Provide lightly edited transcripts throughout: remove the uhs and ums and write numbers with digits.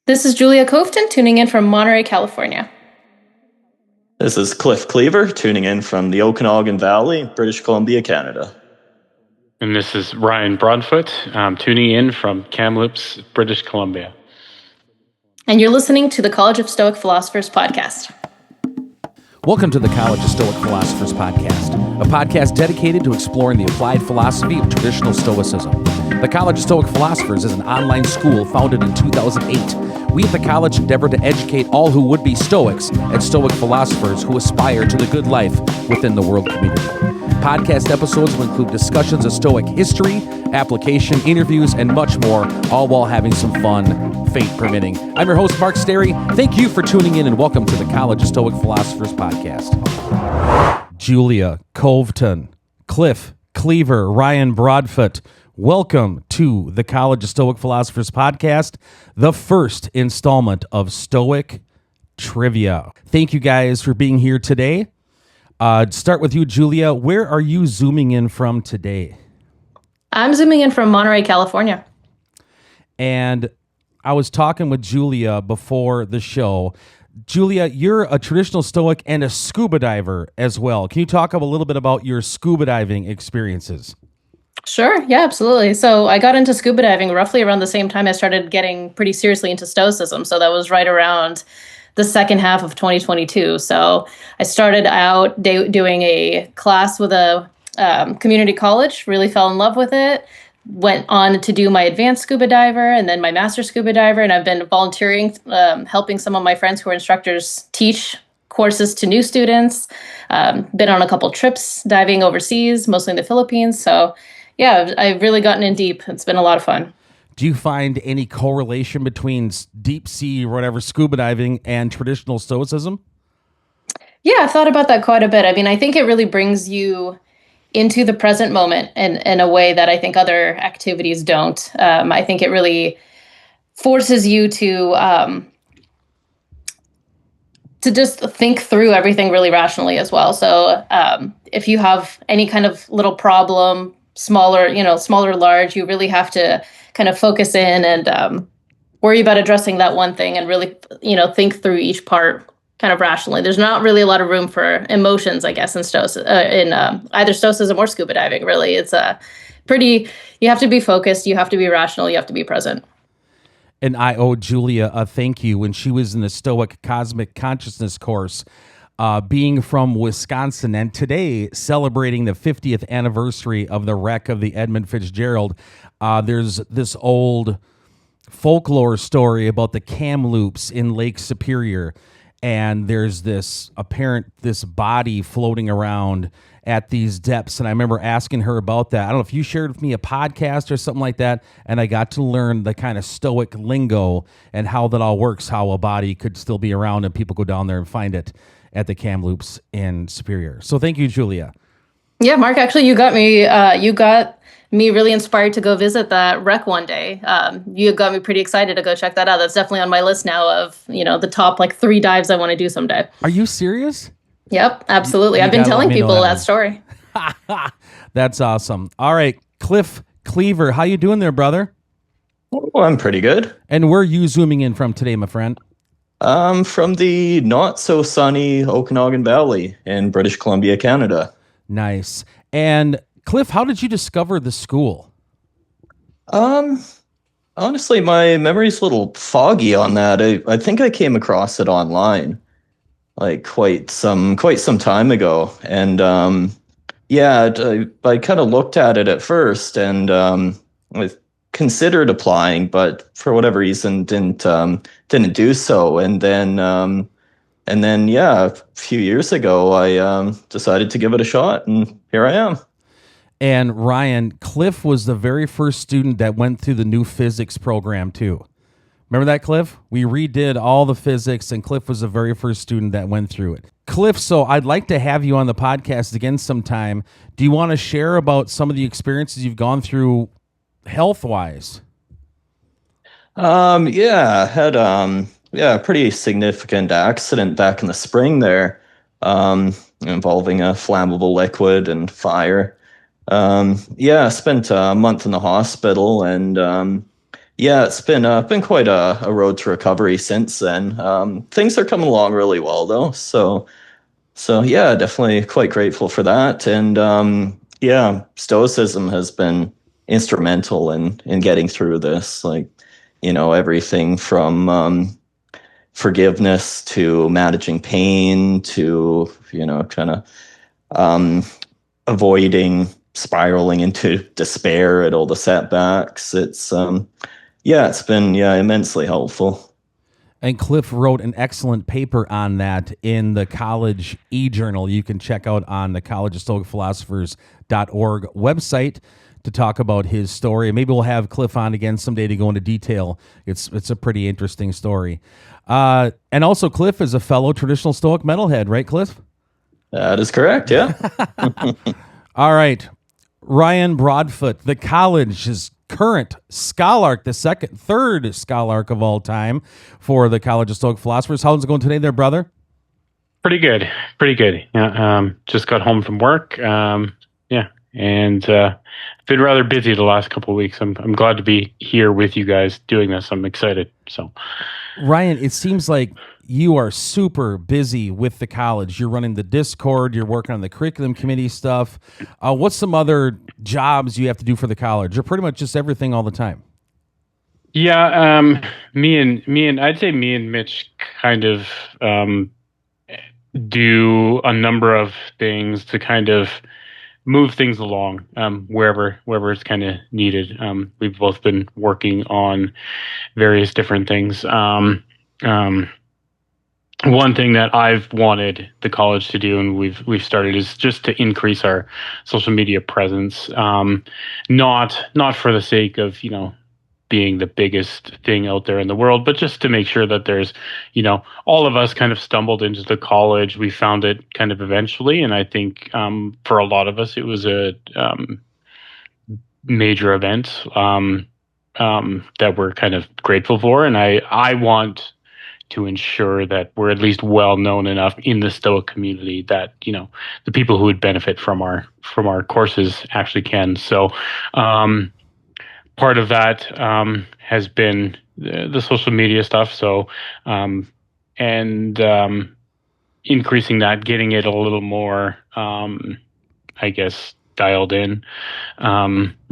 This is Julia Kovtoun tuning in from Monterey, California. This is Kliewer tuning in from the Okanagan Valley, British Columbia, Canada. And this is Ryan Broadfoot, tuning in from Kamloops, British Columbia. And you're listening to the College of Stoic Philosophers podcast. Welcome to the College of Stoic Philosophers podcast, a podcast dedicated to exploring the applied philosophy of traditional Stoicism. The College of Stoic Philosophers is an online school founded in 2008. We at the college endeavor to educate all who would be Stoics and Stoic philosophers who aspire to the good life within the world community. Podcast episodes will include discussions of Stoic history, application, interviews, and much more, all while having some fun, fate permitting. I'm your host, Mark Sterry. Thank you for tuning in and welcome to the College of Stoic Philosophers podcast. Julia Kovtoun, Kliewer, Ryan Broadfoot, welcome to the College of Stoic Philosophers podcast, the first installment of Stoic Trivia. Thank you guys for being here today. Start with you, Julia. Where are you zooming in from today? I'm zooming in from Monterey, California. And I was talking with Julia before the show. Julia, you're a traditional Stoic and a scuba diver as well. Can you talk a little bit about your scuba diving experiences? Sure. Yeah, absolutely. So I got into scuba diving roughly around the same time I started getting pretty seriously into Stoicism. So that was right around the second half of 2022. So I started out doing a class with a community college, really fell in love with it, went on to do my advanced scuba diver and then my master scuba diver. And I've been volunteering, helping some of my friends who are instructors teach courses to new students, been on a couple trips diving overseas, mostly in the Philippines. So yeah, I've really gotten in deep. It's been a lot of fun. Do you find any correlation between deep sea or whatever scuba diving and traditional Stoicism? Yeah, I've thought about that quite a bit. I mean, I think it really brings you into the present moment in a way that I think other activities don't. I think it really forces you to just think through everything really rationally as well. So if you have any kind of little problem, small or large, you really have to kind of focus in and worry about addressing that one thing and really, think through each part kind of rationally. There's not really a lot of room for emotions, I guess, in either Stoicism or scuba diving, really. It's you have to be focused, you have to be rational, you have to be present. And I owe Julia a thank you when she was in the Stoic Cosmic Consciousness course, being from Wisconsin, and today celebrating the 50th anniversary of the wreck of the Edmund Fitzgerald. There's this old folklore story about the Kamloops in Lake Superior, and there's this body floating around at these depths. And I remember asking her about that. I don't know if you shared with me a podcast or something like that, and I got to learn the kind of Stoic lingo and how that all works, how a body could still be around and people go down there and find it at the Kamloops in Superior. So thank you, Julia. Yeah, Mark, actually, you got me really inspired to go visit that wreck one day. You got me pretty excited to go check that out. That's definitely on my list now of, the top 3 dives I want to do someday. Are you serious? Yep, absolutely. I've been telling people that story. That's awesome. All right, Kliewer, how you doing there, brother? Oh, I'm pretty good. And where are you zooming in from today, my friend? From the not-so-sunny Okanagan Valley in British Columbia, Canada. Nice. And Cliff, how did you discover the school? Honestly, my memory's a little foggy on that. I think I came across it online, quite some time ago, and I kind of looked at it at first and I considered applying, but for whatever reason didn't do so, and then a few years ago I decided to give it a shot, and here I am. And Ryan, Cliff was the very first student that went through the new physics program too. Remember that, Cliff? We redid all the physics, and Cliff was the very first student that went through it. Cliff, so I'd like to have you on the podcast again sometime. Do you want to share about some of the experiences you've gone through health-wise? I had a pretty significant accident back in the spring there, involving a flammable liquid and fire. I spent a month in the hospital, and Yeah, it's been quite a road to recovery since then. Things are coming along really well though, so yeah, definitely quite grateful for that. And yeah, Stoicism has been instrumental in getting through this. Like, everything from forgiveness to managing pain to kind of um, avoiding spiraling into despair at all the setbacks. It's been immensely helpful. And Cliff wrote an excellent paper on that in the college e-journal you can check out on the College of Stoic Philosophers.org website to talk about his story. Maybe we'll have Cliff on again someday to go into detail. It's a pretty interesting story. And also, Cliff is a fellow traditional Stoic metalhead, right, Cliff? That is correct, yeah. All right. Ryan Broadfoot, the college's current scholark, the third scholark of all time for the College of Stoic Philosophers. How's it going today there, brother? Pretty good. Yeah, just got home from work. And been rather busy the last couple of weeks. I'm glad to be here with you guys doing this. I'm excited. So, Ryan, it seems like you are super busy with the college. You're running the Discord. You're working on the curriculum committee stuff. What's some other jobs you have to do for the college? Or pretty much just everything all the time? Yeah, I'd say me and Mitch kind of do a number of things to kind of move things along wherever it's kind of needed. We've both been working on various different things. One thing that I've wanted the college to do, and we've started, is just to increase our social media presence. Not for the sake of being the biggest thing out there in the world, but just to make sure that there's all of us kind of stumbled into the college. We found it kind of eventually, and I think for a lot of us it was a major event that we're kind of grateful for, and I want to ensure that we're at least well known enough in the Stoic community that the people who would benefit from our courses actually can. So part of that has been the social media stuff. So increasing that, getting it a little more I guess dialed in,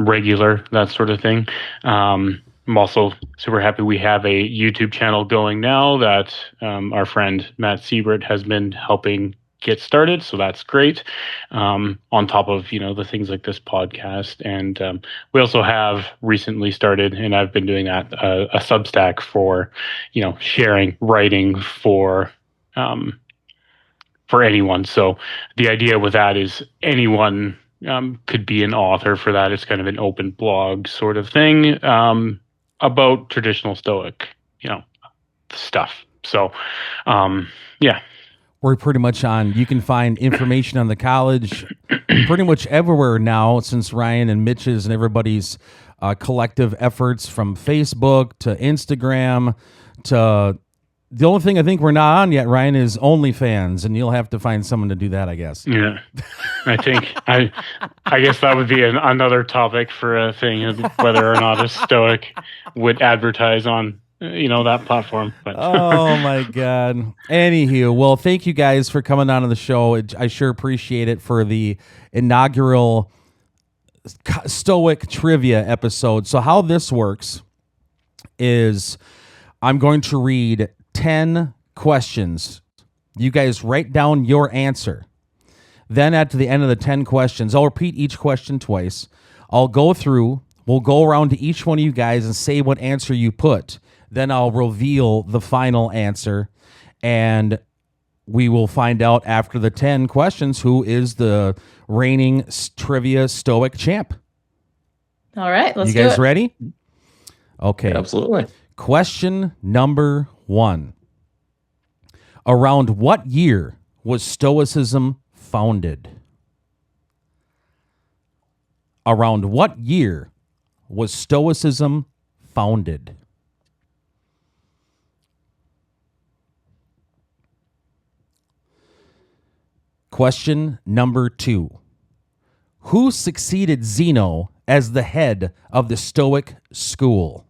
regular, that sort of thing. I'm also super happy we have a YouTube channel going now that our friend Matt Siebert has been helping get started. So that's great. On top of, the things like this podcast. And we also have recently started, and I've been doing that, a Substack for, sharing writing for anyone. So the idea with that is anyone could be an author for that. It's kind of an open blog sort of thing. About traditional Stoic, stuff. So, yeah. We're pretty much on, you can find information on the college pretty much everywhere now since Ryan and Mitch's and everybody's collective efforts, from Facebook to Instagram to, the only thing I think we're not on yet, Ryan, is OnlyFans, and you'll have to find someone to do that, I guess. Yeah, I think I guess that would be another topic for a thing, whether or not a Stoic would advertise on that platform. But oh my God. Anywho, well, thank you guys for coming on the show. I sure appreciate it for the inaugural Stoic trivia episode. So how this works is I'm going to read 10 questions. You guys write down your answer. Then at the end of the 10 questions, I'll repeat each question twice. I'll go through, we'll go around to each one of you guys and say what answer you put. Then I'll reveal the final answer, and we will find out after the 10 questions who is the reigning trivia Stoic champ. All right, let's do it. You guys ready? Okay. Absolutely. Question number 1. Around what year was Stoicism founded? Around what year was Stoicism founded? Question number 2. Who succeeded Zeno as the head of the Stoic school?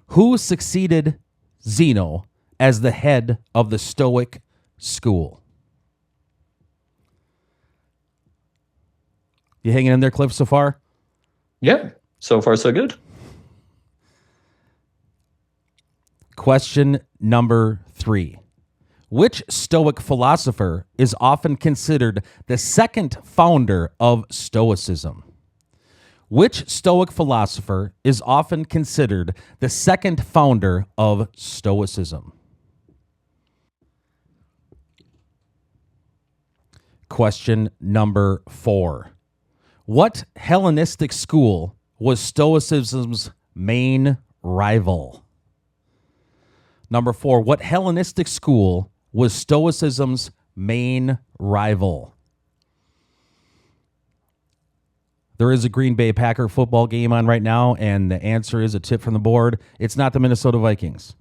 Who succeeded Zeno as the head of the Stoic school? You hanging in there, Cliff, so far? Yep. So far, so good. Question number 3. Which Stoic philosopher is often considered the second founder of Stoicism? Which Stoic philosopher is often considered the second founder of Stoicism? Question number 4. What Hellenistic school was Stoicism's main rival? Number 4. What Hellenistic school was Stoicism's main rival? There is a Green Bay Packer football game on right now, and the answer is a tip from the board. It's not the Minnesota Vikings.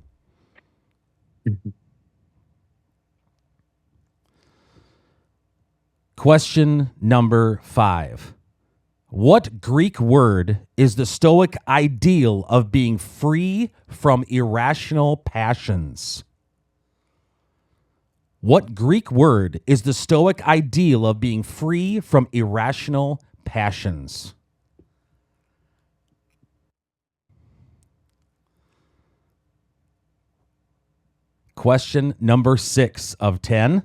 Question number 5. What Greek word is the Stoic ideal of being free from irrational passions? What Greek word is the Stoic ideal of being free from irrational passions? Question number 6 of 10.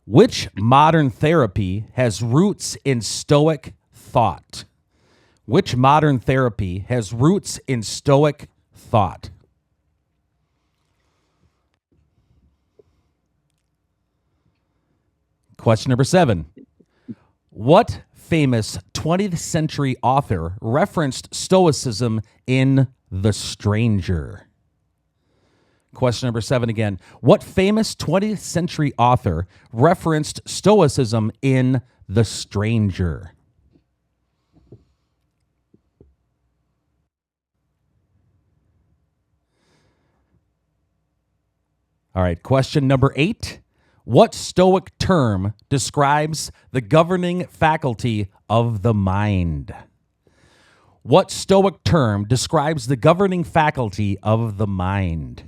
Which modern therapy has roots in Stoic thought? Which modern therapy has roots in Stoic thought? Question number 7. What famous 20th century author referenced Stoicism in The Stranger? Question number 7 again. What famous 20th century author referenced Stoicism in The Stranger? All right, question number 8. What Stoic term describes the governing faculty of the mind? What Stoic term describes the governing faculty of the mind?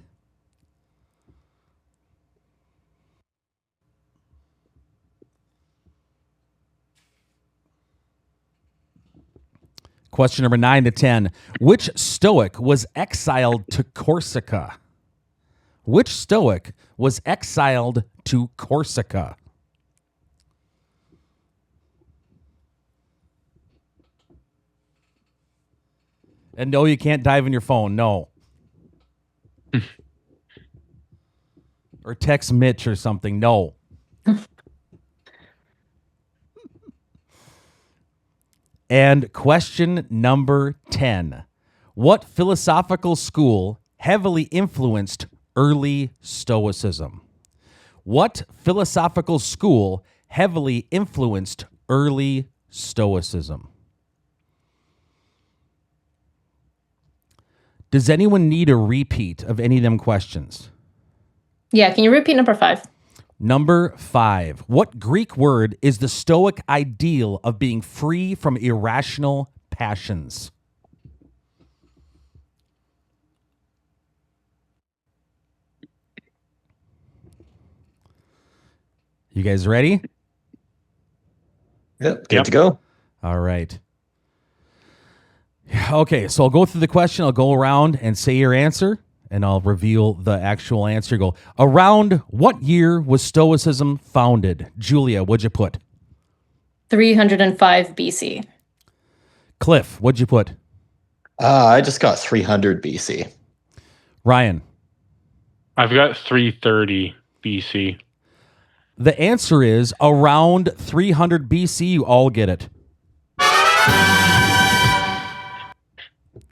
Question number 9 to 10. Which Stoic was exiled to Corsica? Which Stoic was exiled to Corsica? And no, you can't dive in your phone. No. Or text Mitch or something. No. And question number 10. What philosophical school heavily influenced early Stoicism? What philosophical school heavily influenced early Stoicism? Does anyone need a repeat of any of them questions? Yeah, can you repeat number 5? Number 5. What Greek word is the Stoic ideal of being free from irrational passions? You guys ready? Yep. Good to go. All right. Okay, so I'll go through the question. I'll go around and say your answer, and I'll reveal the actual answer. Go, around what year was Stoicism founded? Julia, what'd you put? 305 BC. Cliff, what'd you put? I just got 300 BC. Ryan. I've got 330 BC. The answer is around 300 BC. You all get it.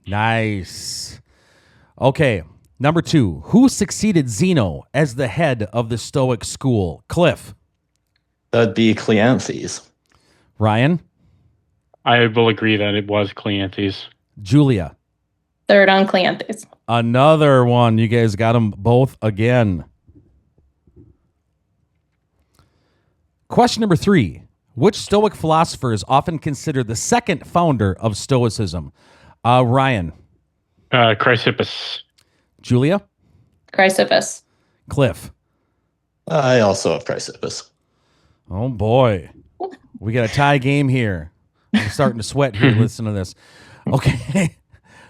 Nice. Okay, number 2. Who succeeded Zeno as the head of the Stoic school? Cliff. That'd be Cleanthes. Ryan. I will agree that it was Cleanthes. Julia. Third on Cleanthes. Another one. You guys got them both again. Question number 3. Which Stoic philosopher is often considered the second founder of Stoicism? Ryan. Chrysippus. Julia? Chrysippus. Cliff? I also have Chrysippus. Oh, boy. We got a tie game here. I'm starting to sweat here listening to this. Okay.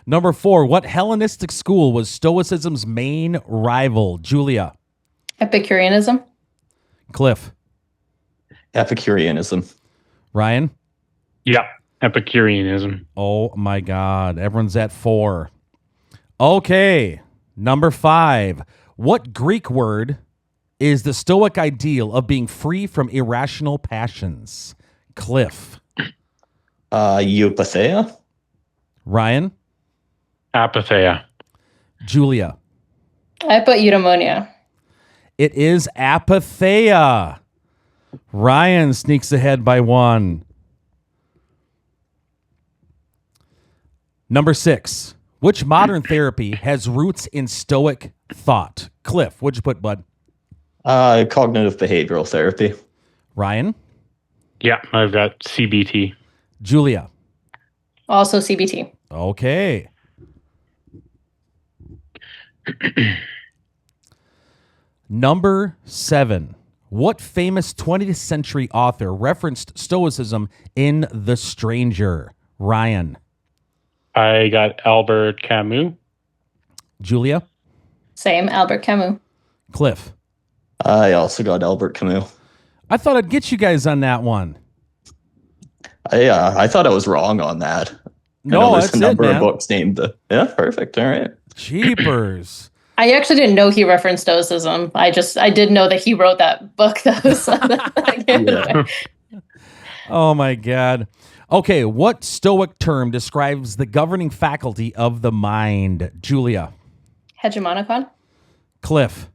Number 4. What Hellenistic school was Stoicism's main rival? Julia? Epicureanism. Cliff? Epicureanism. Ryan? Yeah, Epicureanism. Oh, my God. Everyone's at 4. Okay. Number 5. What Greek word is the Stoic ideal of being free from irrational passions? Cliff? Eupatheia. Ryan? Apatheia. Julia? I put eudaimonia. It is apatheia. Ryan sneaks ahead by 1. Number 6. Which modern therapy has roots in Stoic thought? Cliff, what'd you put, bud? Cognitive behavioral therapy. Ryan? Yeah, I've got CBT. Julia? Also CBT. Okay. Number 7. What famous 20th century author referenced Stoicism in The Stranger? Ryan? I got Albert Camus. Julia? Same, Albert Camus. Cliff? I also got Albert Camus. I thought I'd get you guys on that one. I thought I was wrong on that. No, there's that's a number it, of man. books named. Yeah, perfect. All right. Cheapers. I actually didn't know he referenced Stoicism. I did know that he wrote that book though. So I gave it away. Oh, my God. Okay, what Stoic term describes the governing faculty of the mind? Julia? Hegemonicon. Cliff?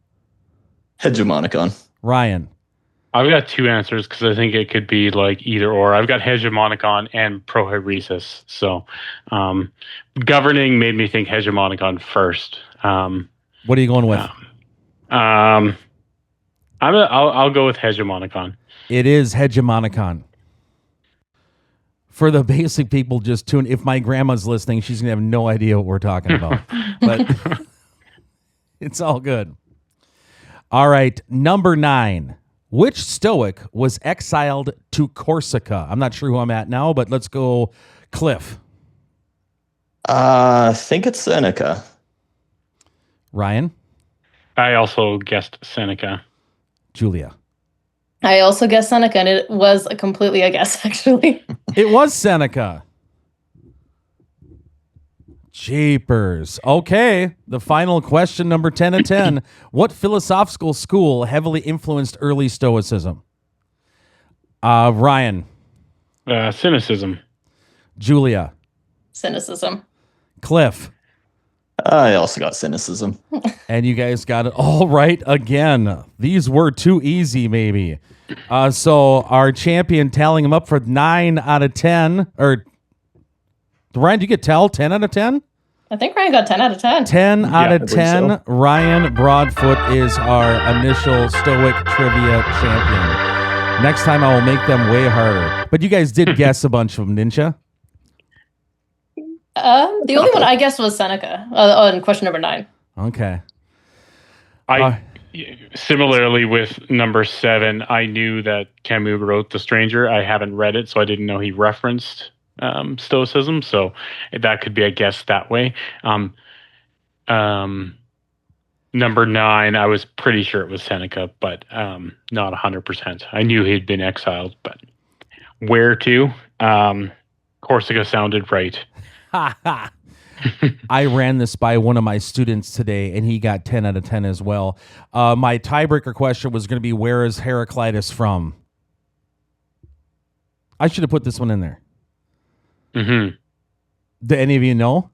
Hegemonicon. Ryan? I've got 2 answers because I think it could be like either or. I've got hegemonicon and prohairesis. So governing made me think hegemonicon first. What are you going with? I'll go with hegemonicon. It is hegemonicon. For the basic people, just tune. If my grandma's listening, she's going to have no idea what we're talking about. But it's all good. All right. Number 9. Which Stoic was exiled to Corsica? I'm not sure who I'm at now, but let's go Cliff. I think it's Seneca. Ryan? I also guessed Seneca. Julia? I also guessed Seneca, and it was completely a guess, actually. It was Seneca. Jeepers. Okay, the final question, number 10 of 10. What philosophical school heavily influenced early Stoicism? Ryan? Cynicism. Julia? Cynicism. Cliff? I also got cynicism. And you guys got it all right again. These were too easy, maybe. So our champion tallying them up for 9 out of 10. Or Ryan, did you get 10 out of 10? I think Ryan got 10 out of 10. 10 out Yeah, of I believe 10. so. Ryan Broadfoot is our initial Stoic trivia champion. Next time I will make them way harder. But you guys did guess a bunch of them, didn't you? The only one I guessed was Seneca on question number 9. Okay. Similarly with number 7, I knew that Camus wrote The Stranger. I haven't read it, so I didn't know he referenced Stoicism. So that could be a guess that way. Number 9, I was pretty sure it was Seneca, but not 100%. I knew he'd been exiled, but where to? Corsica sounded right. I ran this by one of my students today, and he got 10 out of 10 as well. My tiebreaker question was going to be, where is Heraclitus from? I should have put this one in there. Mm-hmm. Do any of you know?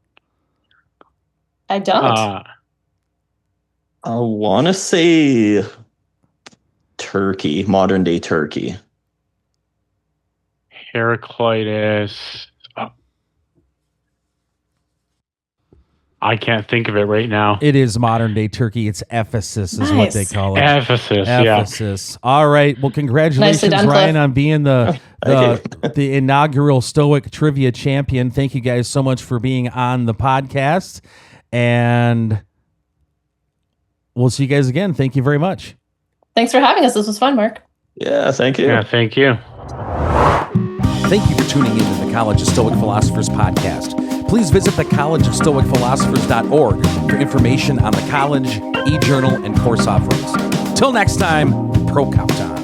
I don't. I want to say Turkey, modern day Turkey. Heraclitus. I can't think of it right now. It is modern day Turkey. It's Ephesus is what they Nice. call it. Ephesus, Ephesus. All right. Well, congratulations, Nicely done, Ryan, Cliff. on being Thank the inaugural Stoic trivia champion. Thank you guys so much for being on the podcast. And we'll see you guys again. Thank you very much. Thanks for having us. This was fun, Mark. Yeah, thank you. Yeah, thank you. Thank you for tuning in to the College of Stoic Philosophers podcast. Please visit the collegeofstoicphilosophers.org for information on the college, e-journal, and course offerings. Till next time, pro Kovtoun.